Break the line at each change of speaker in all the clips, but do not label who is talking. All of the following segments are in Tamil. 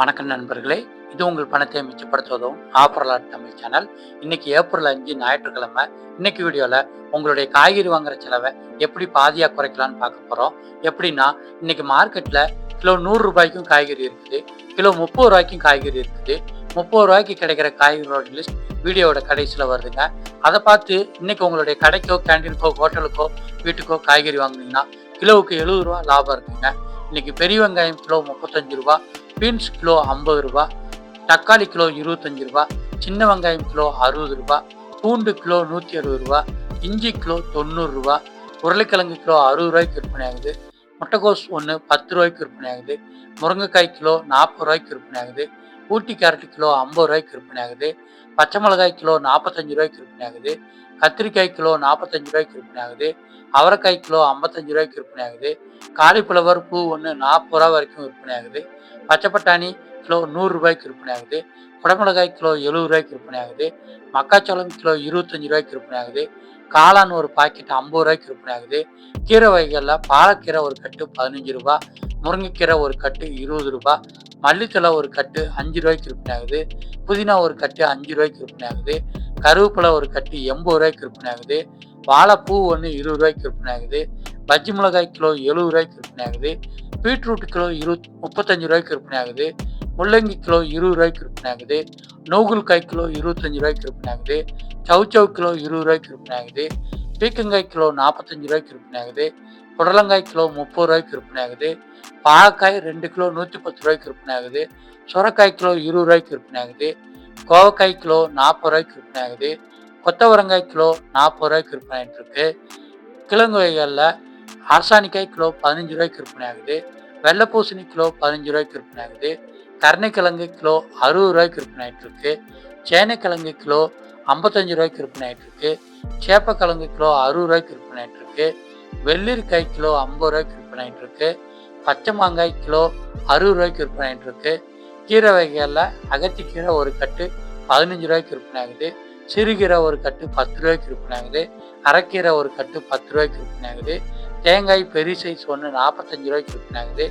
வணக்கம் நண்பர்களே, இது உங்கள் பணத்தை மிச்சப்படுத்துவதும் ஆஃபர்லாட் தமிழ் சேனல். இன்னைக்கு ஏப்ரல் 5 ஞாயிற்றுக்கிழமை. இன்னைக்கு வீடியோவில் உங்களுடைய காய்கறி வாங்குற செலவை எப்படி பாதியாக குறைக்கலான்னு பார்க்க போகிறோம். எப்படின்னா, இன்னைக்கு மார்க்கெட்டில் கிலோ 100 ரூபாய்க்கும் காய்கறி இருக்குது, கிலோ 30 ரூபாய்க்கும் காய்கறி இருக்குது. 30 ரூபாய்க்கு கிடைக்கிற காய்கறிகளோட லிஸ்ட் வீடியோவோட கடைசியில் வருதுங்க. அதை பார்த்து இன்னைக்கு உங்களுடைய கடைக்கோ, கேண்டீனுக்கோ, ஹோட்டலுக்கோ, வீட்டுக்கோ காய்கறி வாங்குனீங்கன்னா கிலோவுக்கு 70 ரூபா லாபம் இருக்குங்க. இன்னைக்கு பெரிய வெங்காயம் கிலோ 35 ரூபா, பீன்ஸ் கிலோ 50 ரூபா, தக்காளி கிலோ 25 ரூபா, சின்ன வெங்காயம் கிலோ 60 ரூபா, பூண்டு கிலோ 160 ரூபா, இஞ்சி கிலோ 90 ரூபா, உருளைக்கிழங்கு கிலோ 60 ரூபாய்க்கு விற்பனை ஆகுது, முட்டைக்கோஸ் ஒன்று 10 ரூபாய்க்கு விற்பனை ஆகுது, முருங்கைக்காய் கிலோ 40 ரூபாய்க்கு விற்பனை ஆகுது, ஊட்டி கேரட் கிலோ 50 ரூபாய்க்கு விற்பனை ஆகுது, பச்சை மிளகாய் கிலோ 45 ரூபாய்க்கு விற்பனை ஆகுது, கத்திரிக்காய் கிலோ 45 ரூபாய்க்கு விற்பனை ஆகுது, அவரைக்காய் கிலோ 55 ரூபாய்க்கு விற்பனை ஆகுது, காலிஃப்ளவர் பூ ஒன்று 40 ரூபா வரைக்கும் விற்பனை ஆகுது, பச்சை பட்டாணி கிலோ 100 ரூபாய்க்கு விற்பனை ஆகுது, குடமிளகாய் கிலோ 70 ரூபாய்க்கு விற்பனை ஆகுது, மக்காச்சோளம் கிலோ 25 ரூபாய்க்கு விற்பனை ஆகுது, காளான் ஒரு பாக்கெட் 50 ரூபாய்க்கு விற்பனை ஆகுது. கீரை வகைகளில் பாலக்கீரை ஒரு கட்டு 15 ரூபா, முருங்கைக்கீரை ஒரு கட்டு 20 ரூபா, மல்லித்தலை ஒரு கட்டு 5 ரூபாய்க்கு விற்பனை ஆகுது, புதினா ஒரு கட்டு 5 ரூபாய்க்கு விற்பனை ஆகுது, கருவேப்பிலை ஒரு கட்டு 80 ரூபாய்க்கு விற்பனை ஆகுது, வாழைப்பூ ஒன்று 20 ரூபாய்க்கு விற்பனை ஆகுது, பஜ்ஜி மிளகாய் கிலோ 70 ரூபாய்க்கு விற்பனை ஆகுது, பீட்ரூட் கிலோ 35 ரூபாய்க்கு விற்பனை ஆகுது, முள்ளங்கி கிலோ 20 ரூபாய்க்கு விற்பனை ஆகுது, நூகுல்காய் கிலோ 25 ரூபாய்க்கு விற்பனை ஆகுது, சவுச்சவ் கிலோ 20 ரூபாய்க்கு விற்பனை ஆகுது, பீக்கங்காய் கிலோ 45 ரூபாய்க்கு விற்பனை ஆகுது, புடலங்காய் கிலோ 30 ரூபாய்க்கு விற்பனை ஆகுது, பாகக்காய் 2 கிலோ 110 ரூபாய்க்கு விற்பனை ஆகுது, சுரக்காய் கிலோ 20 ரூபாய்க்கு விற்பனை ஆகுது, கோவக்காய் கிலோ 40 ரூபாய்க்கு விற்பனை ஆகுது, கொத்தவரங்காய் கிலோ 40 ரூபாய்க்கு விற்பனை ஆகிட்டு இருக்கு. கிழங்கு வகைகளில் அரசாணிக்காய் கிலோ 15 ரூபாய்க்கு விற்பனை ஆகுது, வெள்ளை பூசணி கிலோ 15 ரூபாய்க்கு விற்பனை ஆகுது, கருணைக்கிழங்கு கிலோ 60 ரூபாய்க்கு விற்பனை ஆகிட்டு இருக்கு, சேனைக்கிழங்கு கிலோ 55 ரூபாய்க்கு விற்பனை ஆகிட்டு இருக்கு, சேப்பக்கிழங்கு கிலோ 60 ரூபாய்க்கு விற்பனை ஆகிட்டு இருக்கு, வெள்ளரிக்காய் கிலோ 50 ரூபாய்க்கு விற்பனை ஆகிட்டு இருக்கு, பச்சை மாங்காய் கிலோ 60 ரூபாய்க்கு விற்பனை ஆகிட்டு இருக்கு. கீரை வகைகளில் அகத்திக்கீரை ஒரு கட்டு 15 ரூபாய்க்கு விற்பனை ஆகுது, சிறுகீரை ஒரு கட்டு 10 ரூபாய்க்கு விற்பனை ஆகுது, அரைக்கீரை ஒரு கட்டு 10 ரூபாய்க்கு விற்பனை ஆகுது, தேங்காய் பெரிய சைஸ் ஒன்று 45 ரூபாய்க்கு விற்பனை ஆகுது,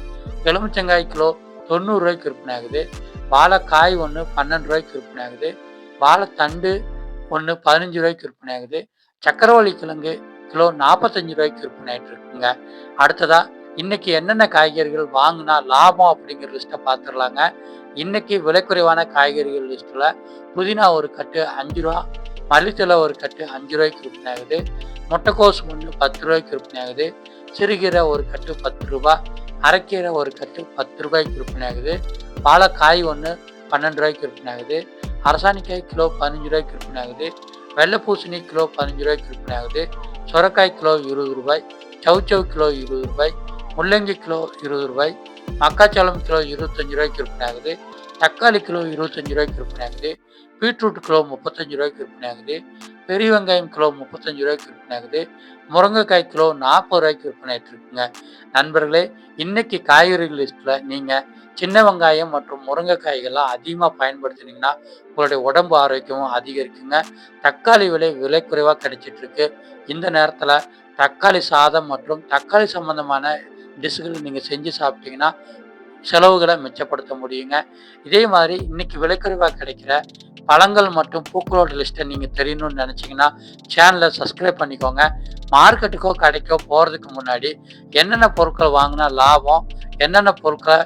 எலுமிச்சங்காய் கிலோ 90 ரூபாய்க்கு விற்பனை ஆகுது, வாழைக்காய் ஒன்று 12 ரூபாய்க்கு விற்பனை ஆகுது, வாழைத்தண்டு ஒன்று 15 ரூபாய்க்கு விற்பனை ஆகுது, சக்கரவள்ளி கிழங்கு கிலோ 45 ரூபாய்க்கு விற்பனை ஆகிட்டு இருக்குங்க. அடுத்ததா இன்னைக்கு என்னென்ன காய்கறிகள் வாங்கினா லாபம் அப்படிங்கிற லிஸ்ட்டை பார்த்துடலாங்க. இன்னைக்கு விலை குறைவான காய்கறிகள் லிஸ்ட்டில் புதினா ஒரு கட்டு 5 ரூபா, மல்லித்தலை ஒரு கட்டு 5 ரூபாய்க்கு விற்பனை ஆகுது, முட்டைக்கோஸ் ஒன்று 10 ரூபாய்க்கு விற்பனை ஆகுது, சிறுகீரை ஒரு கட்டு 10 ரூபா, அரைக்கீரை ஒரு கட்டு 10 ரூபாய்க்கு விற்பனை ஆகுது, வாழைக்காய் ஒன்று 12 ரூபாய்க்கு விற்பனை ஆகுது, அரசாணிக்காய் கிலோ 15 ரூபாய்க்கு விற்பனை ஆகுது, வெள்ளை பூசணி கிலோ 15 ரூபாய்க்கு விற்பனை ஆகுது, சுரக்காய் கிலோ 20 ரூபாய், சவுச்சவ் கிலோ 20 ரூபாய், முள்ளங்கி கிலோ 20 ரூபாய், மக்காச்சோளம் கிலோ 25 ரூபாய்க்கு விற்பனை ஆகுது, தக்காளி கிலோ 25 ரூபாய்க்கு விற்பனை ஆகுது, பீட்ரூட் கிலோ 35 ரூபாய்க்கு விற்பனை ஆகுது, பெரிய வெங்காயம் கிலோ 35 ரூபாய்க்கு விற்பனை ஆகுது, முருங்கைக்காய் கிலோ 40 ரூபாய்க்கு விற்பனை ஆகிட்டு இருக்குங்க. நண்பர்களே, இன்னைக்கு காய்கறி லிஸ்ட்டில் நீங்கள் சின்ன வெங்காயம் மற்றும் முருங்கைக்காய்கள்லாம் அதிகமாக பயன்படுத்தினீங்கன்னா உங்களுடைய உடம்பு ஆரோக்கியமும் அதிகரிக்குங்க. தக்காளி விலை குறைவாக கிடைச்சிட்ருக்கு. இந்த நேரத்தில் தக்காளி சாதம் மற்றும் தக்காளி சம்பந்தமான டிஷ்கள் நீங்கள் செஞ்சு சாப்பிட்டீங்கன்னா செலவுகளை மிச்சப்படுத்த முடியுங்க. இதே மாதிரி இன்னைக்கு விலைக்குறைவாக கிடைக்கிற பழங்கள் மற்றும் பூக்களோட லிஸ்ட்டை நீங்கள் தெரியணும்னு நினச்சிங்கன்னா சேனலை சப்ஸ்கிரைப் பண்ணிக்கோங்க. மார்க்கெட்டுக்கோ கடைக்கோ போகிறதுக்கு முன்னாடி என்னென்ன பொருட்கள் வாங்கினா லாபம், என்னென்ன பொருட்களை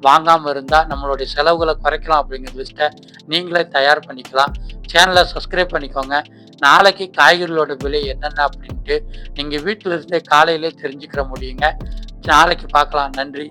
வாங்காமல் இருந்தால் நம்மளுடைய செலவுகளை குறைக்கலாம் அப்படிங்கிற லிஸ்ட்டை நீங்களே தயார் பண்ணிக்கலாம். சேனலை சப்ஸ்கிரைப் பண்ணிக்கோங்க. நாளைக்கு காய்கறிகளோட விலை என்னென்ன அப்படின்ட்டு நீங்கள் வீட்டில் இருந்தே காலையிலே தெரிஞ்சுக்கிற முடியுங்க. நாளைக்கு பார்க்கலாம். நன்றி.